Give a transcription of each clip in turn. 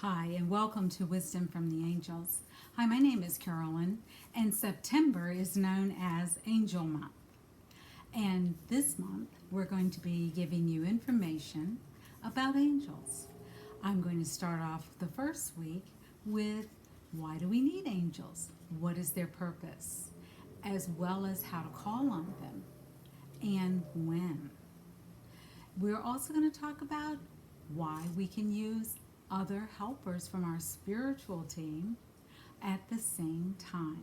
Hi, and welcome to Wisdom from the Angels. Hi, my name is Carolyn, and September is known as Angel Month. And this month, we're going to be giving you information about angels. I'm going to start off the first week with why do we need angels? What is their purpose? As well as how to call on them and when. We're also going to talk about why we can use other helpers from our spiritual team at the same time.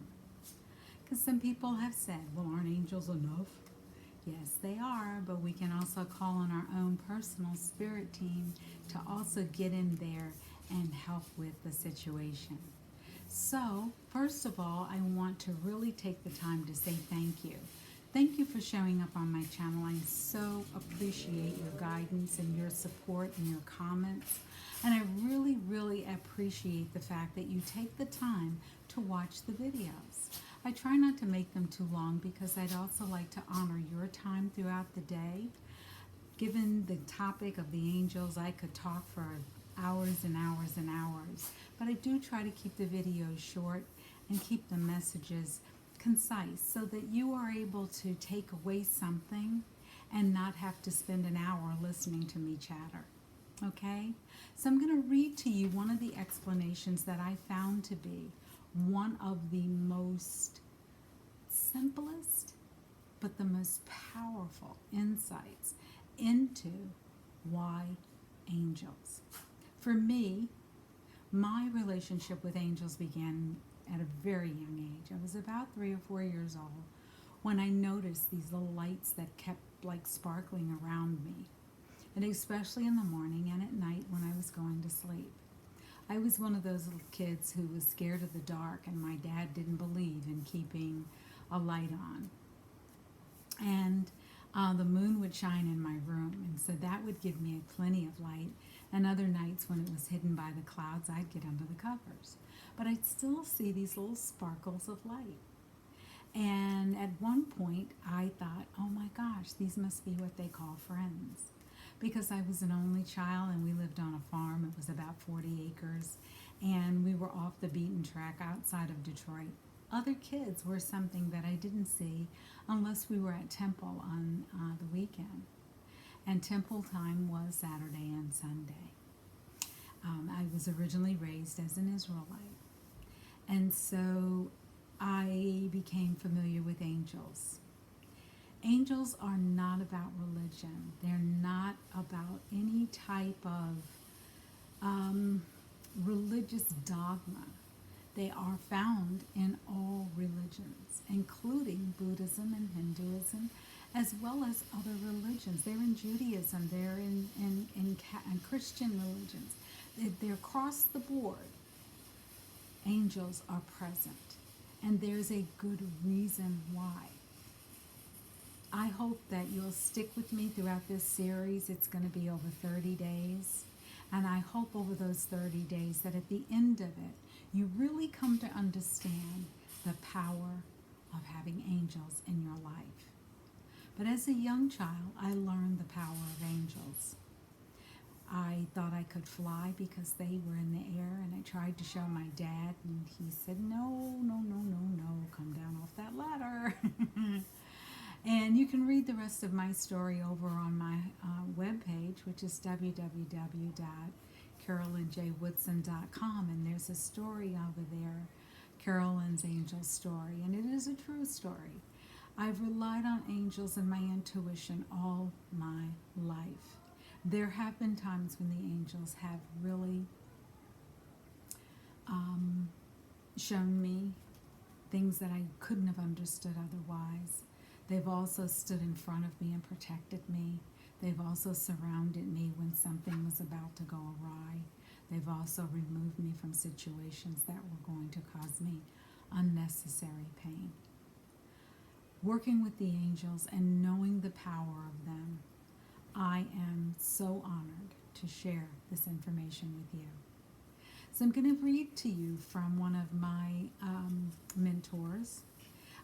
Because some people have said, well, aren't angels enough? Yes, they are, but we can also call on our own personal spirit team to also get in there and help with the situation. So, first of all, I want to really take the time to say thank you. Thank you for showing up on my channel. I so appreciate your guidance and your support and your comments. And I really, really appreciate the fact that you take the time to watch the videos. I try not to make them too long because I'd also like to honor your time throughout the day. Given the topic of the angels, I could talk for hours and hours and hours. But I do try to keep the videos short and keep the messages concise so that you are able to take away something and not have to spend an hour listening to me chatter. Okay? So I'm going to read to you one of the explanations that I found to be one of the most simplest but the most powerful insights into why angels. For me, my relationship with angels began at a very young age. I was about 3 or 4 years old when I noticed these little lights that kept like sparkling around me, and especially in the morning and at night when I was going to sleep. I was one of those little kids who was scared of the dark, and my dad didn't believe in keeping a light on. And the moon would shine in my room, and so that would give me plenty of light. And other nights when it was hidden by the clouds, I'd get under the covers. But I'd still see these little sparkles of light. And at one point, I thought, oh my gosh, these must be what they call friends. Because I was an only child and we lived on a farm. It was about 40 acres. And we were off the beaten track outside of Detroit. Other kids were something that I didn't see unless we were at temple on the weekend. And temple time was Saturday and Sunday. I was originally raised as an Israelite. And so I became familiar with angels. Angels are not about religion. They're not about any type of religious dogma. They are found in all religions, including Buddhism and Hinduism, as well as other religions. They're in Judaism, they're in Christian religions. They're across the board. Angels are present, and there's a good reason why. I hope that you'll stick with me throughout this series. It's going to be over 30 days. And I hope over those 30 days that at the end of it, you really come to understand the power of having angels in your life. But as a young child, I learned the power of angels. I thought I could fly because they were in the air, and I tried to show my dad, and he said, no, come down off that ladder. And you can read the rest of my story over on my webpage, which is www.carolynjwoodson.com, and there's a story over there, Carolyn's Angel Story, and it is a true story. I've relied on angels and my intuition all my life. There have been times when the angels have really shown me things that I couldn't have understood otherwise. They've also stood in front of me and protected me. They've also surrounded me when something was about to go awry. They've also removed me from situations that were going to cause me unnecessary pain. Working with the angels and knowing the power of them, I am so honored to share this information with you. So I'm going to read to you from one of my mentors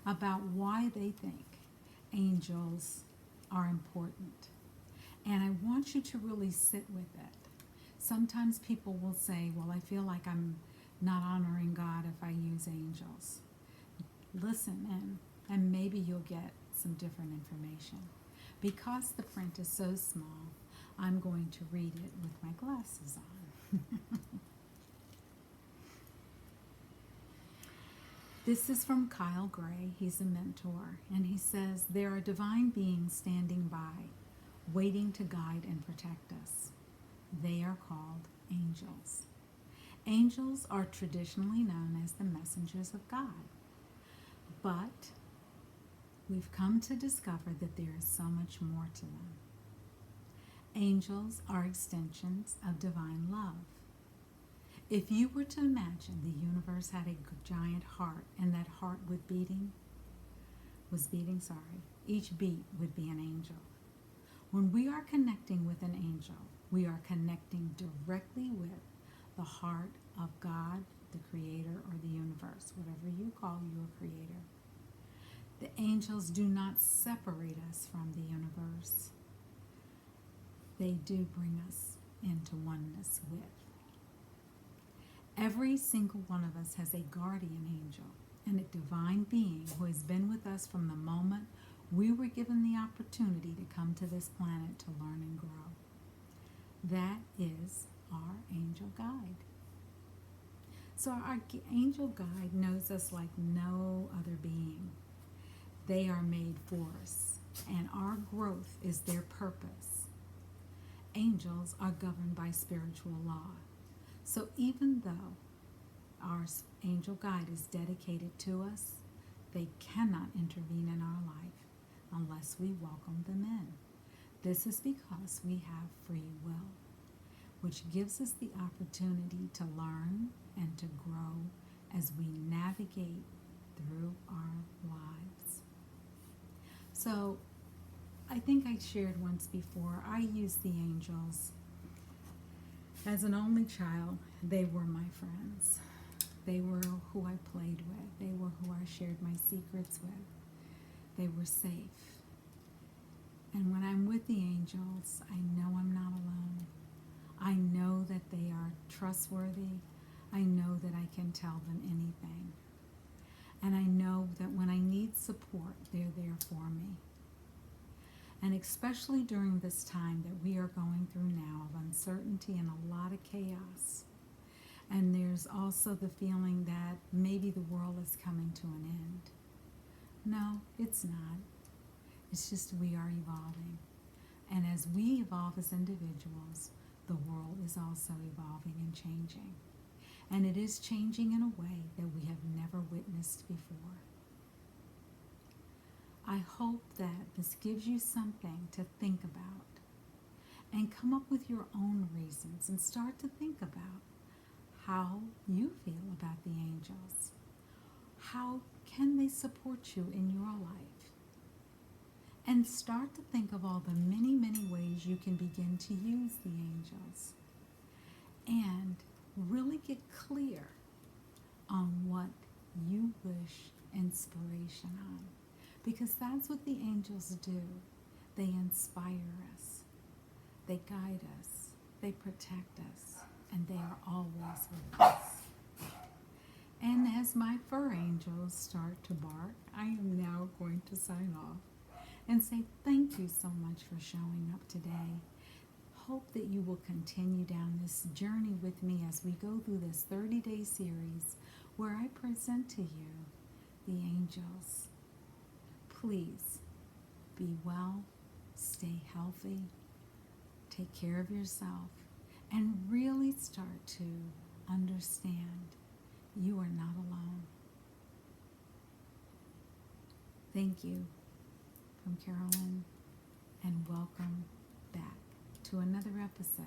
about why they think angels are important. And I want you to really sit with it Sometimes people will say, well, I feel like I'm not honoring God if I use angels. Listen in, and maybe you'll get some different information. Because the print is so small, I'm going to read it with my glasses on. This is from Kyle Gray. He's a mentor, and he says, there are divine beings standing by, waiting to guide and protect us. They are called angels. Angels are traditionally known as the messengers of God, but we've come to discover that there is so much more to them. Angels are extensions of divine love. If you were to imagine the universe had a giant heart and that heart was beating, each beat would be an angel. When we are connecting with an angel, we are connecting directly with the heart of God, the Creator, or the universe, whatever you call your Creator. The angels do not separate us from the universe. They do bring us into oneness with. Every single one of us has a guardian angel and a divine being who has been with us from the moment we were given the opportunity to come to this planet to learn and grow. That is our angel guide. So our angel guide knows us like no other being. They are made for us, and our growth is their purpose. Angels are governed by spiritual law. So even though our angel guide is dedicated to us, they cannot intervene in our life unless we welcome them in. This is because we have free will, which gives us the opportunity to learn and to grow as we navigate through our lives. So I think I shared once before, I used the angels. As an only child, they were my friends. They were who I played with. They were who I shared my secrets with. They were safe. And when I'm with the angels, I know I'm not alone. I know that they are trustworthy. I know that I can tell them anything. And I know that when I need support, they're there for me. And especially during this time that we are going through now of uncertainty and a lot of chaos. And there's also the feeling that maybe the world is coming to an end. No, it's not. It's just we are evolving. And as we evolve as individuals, the world is also evolving and changing. And it is changing in a way that we have never witnessed before. I hope that this gives you something to think about and come up with your own reasons and start to think about how you feel about the angels. How can they support you in your life? And start to think of all the many, many ways you can begin to use the angels. And really get clear on what you wish inspiration on. Because that's what the angels do. They inspire us. They guide us. They protect us. And they are always with us. And as my fur angels start to bark, I am now going to sign off and say thank you so much for showing up today. Hope that you will continue down this journey with me as we go through this 30-day series where I present to you the angels. Please be well, stay healthy, take care of yourself, and really start to understand you are not alone. Thank you from Carolyn, and welcome back to another episode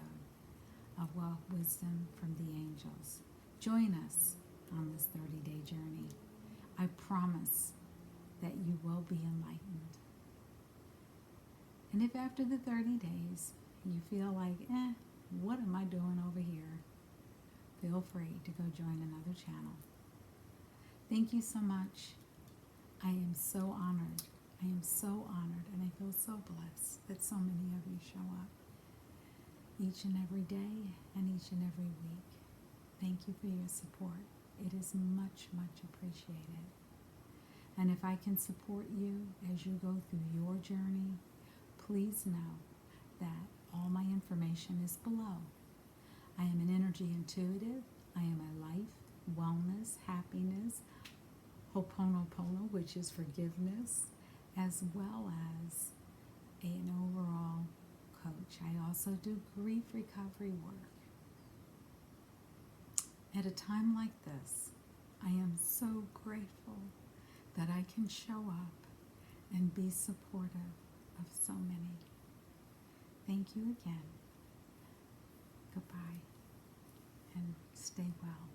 of Wisdom from the Angels. Join us on this 30-day journey. I promise that you will be enlightened. And if after the 30 days you feel like, what am I doing over here? Feel free to go join another channel. Thank you so much. I am so honored. I am so honored, and I feel so blessed that so many of you show up. each and every day and each and every week. Thank you for your support. It is much, much appreciated. And if I can support you as you go through your journey, please know that all my information is below. I am an energy intuitive. I am a life, wellness, happiness, Ho'oponopono, which is forgiveness, as well as an overall coach. I also do grief recovery work. At a time like this, I am so grateful that I can show up and be supportive of so many. Thank you again. Goodbye and stay well.